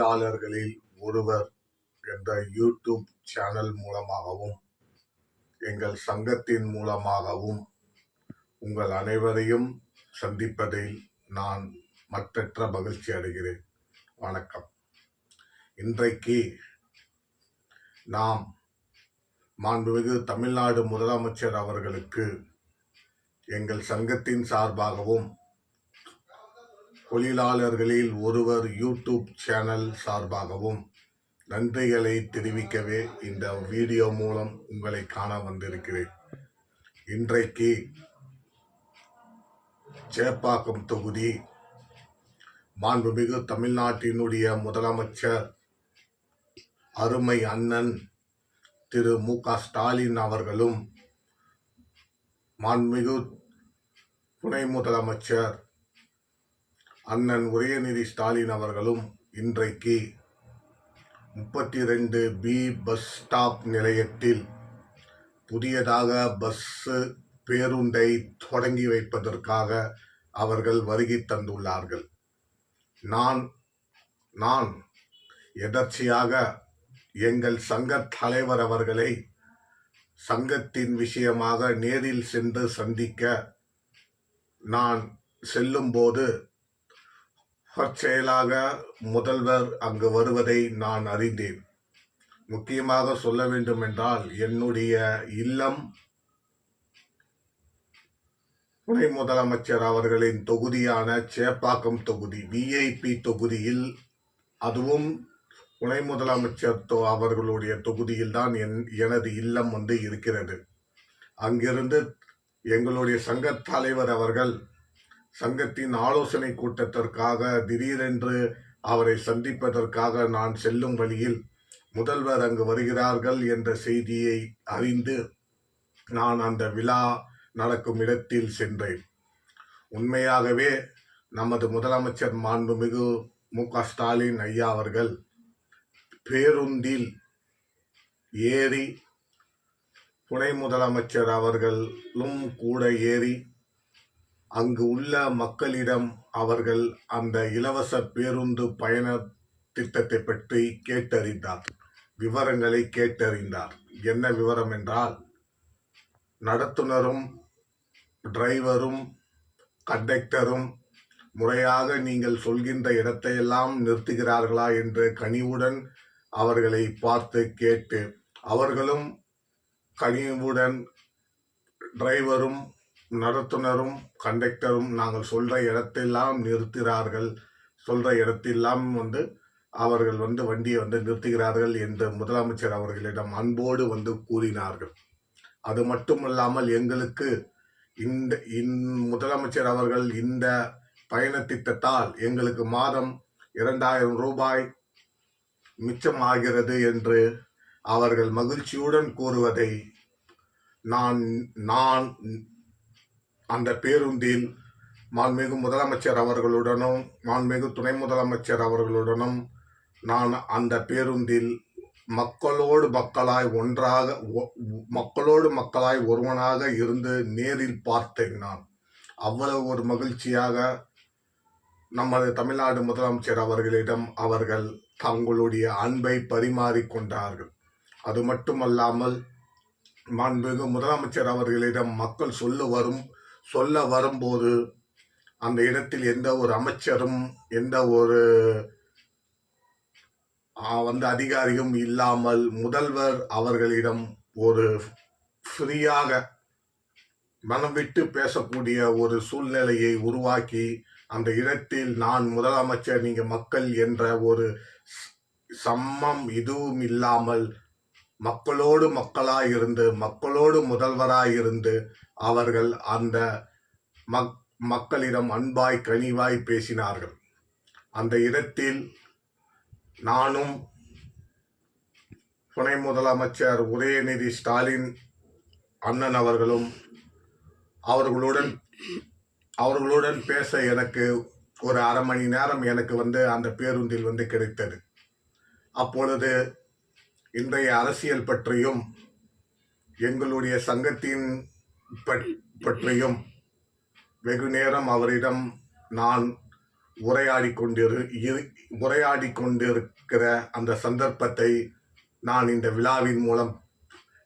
தொழிலாளர்களில் ஒருவர் என்ற YouTube channel மூலமாகவும் எங்கள் சங்கத்தின் மூலமாகவும் உங்கள் அனைவரையும் சந்திப்பதில் நான் மற்றற்ற மகிழ்ச்சி அடைகிறேன். வணக்கம். இன்றைக்கு நாம் மாண்புமிகு தமிழ்நாடு முதலமைச்சர் அவர்களுக்கு எங்கள் சங்கத்தின் சார்பாகவும் தொழிலாளர்களில் ஒருவர் யூடியூப் சேனல் சார்பாகவும் நன்றிகளை தெரிவிக்கவே இந்த வீடியோ மூலம் உங்களை காண வந்திருக்கிறேன். இன்றைக்கு சேப்பாக்கம் தொகுதி மாண்புமிகு தமிழ்நாட்டினுடைய முதலமைச்சர் அருமை அண்ணன் திரு மு.க. ஸ்டாலின் அவர்களும் மாண்புமிகு துணை முதலமைச்சர் அண்ணன் உதயநிதி ஸ்டாலின் அவர்களும் இன்றைக்கு 32B பஸ் ஸ்டாப் நிலையத்தில் புதியதாக பேருந்தை தொடங்கி வைப்பதற்காக அவர்கள் வருகை தந்துள்ளார்கள். நான் எதர்ச்சியாக எங்கள் சங்க தலைவர் அவர்களை சங்கத்தின் விஷயமாக நேரில் சென்று சந்திக்க நான் செல்லும்போது செயலாக முதல்வர் அங்கு வருவதை நான் அறிந்தேன். முக்கியமாக சொல்ல வேண்டும் என்றால் என்னுடைய இல்லம் துணை முதலமைச்சர் அவர்களின் தொகுதியான சேப்பாக்கம் தொகுதி VIP தொகுதியில், அதுவும் துணை முதலமைச்சர் அவர்களுடைய தொகுதியில் தான் எனது இல்லம் இருக்கிறது. அங்கிருந்து எங்களுடைய சங்க தலைவர் அவர்கள் சங்கத்தின் ஆலோசனை கூட்டத்திற்காக திடீரென்று அவரை சந்திப்பதற்காக நான் செல்லும் வழியில் முதல்வர் அங்கு வருகிறார்கள் என்ற செய்தியை அறிந்து நான் அந்த விழா நடக்கும் இடத்தில் சென்றேன். உண்மையாகவே நமது முதலமைச்சர் மாண்புமிகு மு.க. ஸ்டாலின் ஐயா அவர்கள் பேருந்தில் ஏறி துணை முதலமைச்சர் அவர்களும் கூட ஏறி அங்கு உள்ள மக்களிடம் அவர்கள் அந்த இலவச பேருந்து பயண திட்டத்தை பற்றி கேட்டறிந்தார், விவரங்களை கேட்டறிந்தார். என்ன விவரம் என்றால், நடத்துனரும் டிரைவரும் கண்டக்டரும் முறையாக நீங்கள் சொல்கின்ற இடத்தையெல்லாம் நிறுத்துகிறார்களா என்று கனிவுடன் அவர்களை பார்த்து கேட்டு, அவர்களும் கனிவுடன் டிரைவரும் நடத்துனரும் கண்டக்டரும் நாங்கள் சொல்ற இடத்தெல்லாம் நிறுத்துகிறார்கள், சொல்ற இடத்தெல்லாம் அவர்கள் வண்டியை நிறுத்துகிறார்கள் என்று முதலமைச்சர் அவர்களிடம் அன்போடு கூறினார்கள். அது மட்டுமல்லாமல் எங்களுக்கு இந்த முதலமைச்சர் அவர்கள் இந்த பயண திட்டத்தால் எங்களுக்கு மாதம் 2000 ரூபாய் மிச்சமாகிறது என்று அவர்கள் மகிழ்ச்சியுடன் கூறுவதை நான் அந்த பேருந்தில் மாண்புமிகு முதலமைச்சர் அவர்களுடனும் மாண்புமிகு துணை முதலமைச்சர் அவர்களுடனும் நான் அந்த பேருந்தில் மக்களோடு மக்களாய் ஒருவனாக இருந்து நேரில் பார்த்தேன். நான் அவ்வளவு ஒரு மகிழ்ச்சியாக நமது தமிழ்நாடு முதலமைச்சர் அவர்களிடம் அவர்கள் தங்களுடைய அன்பை பரிமாறிக்கொண்டார்கள். அது மட்டுமல்லாமல் மாண்புமிகு முதலமைச்சர் அவர்களிடம் மக்கள் சொல்ல வரும்போது அந்த இடத்தில் எந்த ஒரு அமைச்சரும் எந்த ஒரு அதிகாரியும் இல்லாமல் முதல்வர் அவர்களிடம் ஒரு ஃப்ரீயாக மனம் விட்டு பேசக்கூடிய ஒரு சூழ்நிலையை உருவாக்கி அந்த இடத்தில் நான் முதலமைச்சர், நீங்க மக்கள் என்ற ஒரு சம்மம் இதுவும் இல்லாமல் மக்களோடு மக்களாயிருந்து மக்களோடு முதல்வராயிருந்து அவர்கள் அந்த மக்களிடம் அன்பாய் கனிவாய் பேசினார்கள். அந்த இடத்தில் நானும் துணை முதலமைச்சர் உதயநிதி ஸ்டாலின் அண்ணன் அவர்களும் அவர்களுடன் பேச எனக்கு ஒரு அரை மணி நேரம் எனக்கு அந்த பேருந்தில் கிடைத்தது. அப்பொழுது இன்றைய அரசியல் பற்றியும் எங்களுடைய சங்கத்தின் பற்றியும் வெகு நேரம் அவரிடம் நான் உரையாடி கொண்டிருக்கிற அந்த சந்தர்ப்பத்தை நான் இந்த விழாவின் மூலம்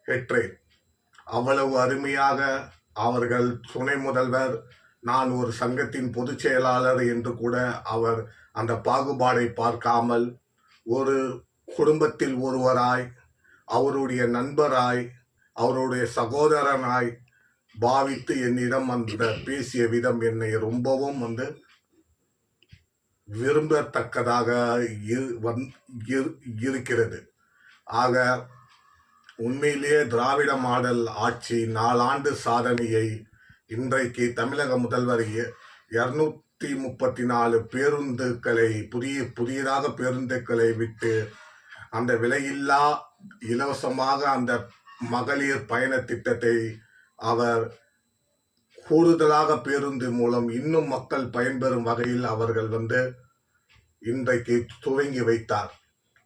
பெற்றேன். அவ்வளவு அருமையாக அவர்கள் துணை முதல்வர், நான் ஒரு சங்கத்தின் பொதுச் செயலாளர் என்று கூட அவர் அந்த பாகுபாடை பார்க்காமல் ஒரு குடும்பத்தில் ஒருவராய், அவருடைய நண்பராய், அவருடைய சகோதரனாய் பாவித்து என்னிடம் அந்த பேசிய விதம் என்னை ரொம்பவும் விரும்பத்தக்கதாக இருக்கிறது. ஆக உண்மையிலேயே திராவிட மாடல் ஆட்சி 4 ஆண்டு சாதனையை இன்றைக்கு தமிழக முதல்வர் 234 பேருந்துகளை புதியதாக பேருந்துகளை விட்டு அந்த விலையில்லா இலவசமாக அந்த மகளிர் பயண திட்டத்தை அவர் கூடுதலாக பேருந்து மூலம் இன்னும் மக்கள் பயன்பெறும் வகையில் அவர்கள் இன்றைக்கு துவங்கி வைத்தார்.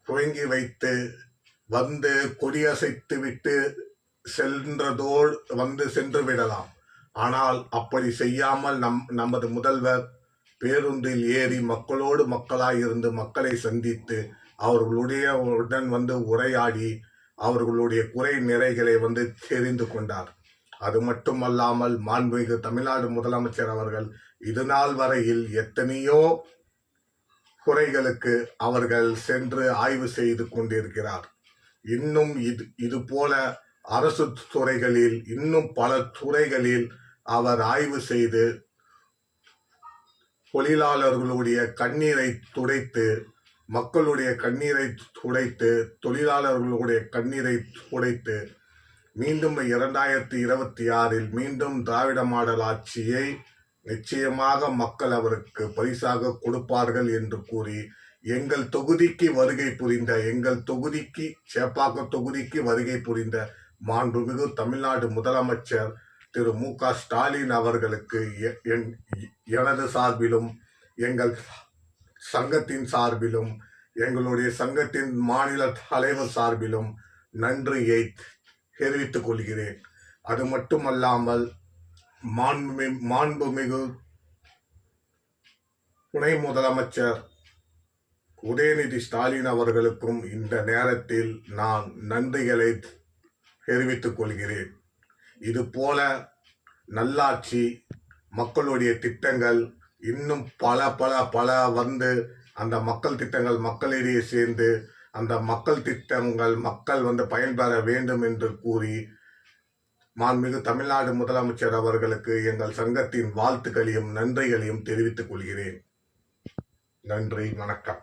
துவங்கி வைத்து கொடியசைத்து விட்டு சென்று விடலாம். ஆனால் அப்படி செய்யாமல் நமது முதல்வர் பேருந்தில் ஏறி மக்களோடு மக்களாய் இருந்து மக்களை சந்தித்து அவர்களுடன் உரையாடி அவர்களுடைய குறை நிறைகளை தெரிந்து கொண்டார். அது மட்டுமல்லாமல் மாண்புமிகு தமிழ்நாடு முதலமைச்சர் அவர்கள் இது நாள் வரையில் எத்தனையோ குறைகளுக்கு அவர்கள் சென்று ஆய்வு செய்து கொண்டிருக்கிறார். இன்னும் இது போல அரசு துறைகளில் இன்னும் பல துறைகளில் அவர் ஆய்வு செய்து தொழிலாளர்களுடைய கண்ணீரை துடைத்து, மக்களுடைய கண்ணீரை துடைத்து, தொழிலாளர்களுடைய கண்ணீரை துடைத்து மீண்டும் 2026 மீண்டும் திராவிட மாடல் ஆட்சியை நிச்சயமாக மக்கள் அவருக்கு பரிசாக கொடுப்பார்கள் என்று கூறி, எங்கள் தொகுதிக்கு சேப்பாக்க தொகுதிக்கு வருகை புரிந்த மாண்புமிகு தமிழ்நாடு முதலமைச்சர் திரு மு.க. ஸ்டாலின் அவர்களுக்கு எனது சார்பிலும் எங்கள் சங்கத்தின் சார்பிலும் எங்களுடைய சங்கத்தின் மாநில தலைவர் சார்பிலும் நன்றியை தெரிவித்துக் கொள்கிறேன். அது மட்டுமல்லாமல் மாண்புமிகு துணை முதலமைச்சர் உதயநிதி ஸ்டாலின் அவர்களுக்கும் இந்த நேரத்தில் நான் நன்றிகளை தெரிவித்துக் கொள்கிறேன். இது போல நல்லாட்சி, மக்களுடைய திட்டங்கள் இன்னும் பல அந்த மக்கள் திட்டங்கள் மக்களிடையே சேர்ந்து அந்த மக்கள் திட்டங்கள் மக்கள் பயன்பெற வேண்டும் என்று கூறி மாண்புமிகு தமிழ்நாடு முதலமைச்சர் அவர்களுக்கு எங்கள் சங்கத்தின் வாழ்த்துக்களையும் நன்றிகளையும் தெரிவித்துக் கொள்கிறேன். நன்றி, வணக்கம்.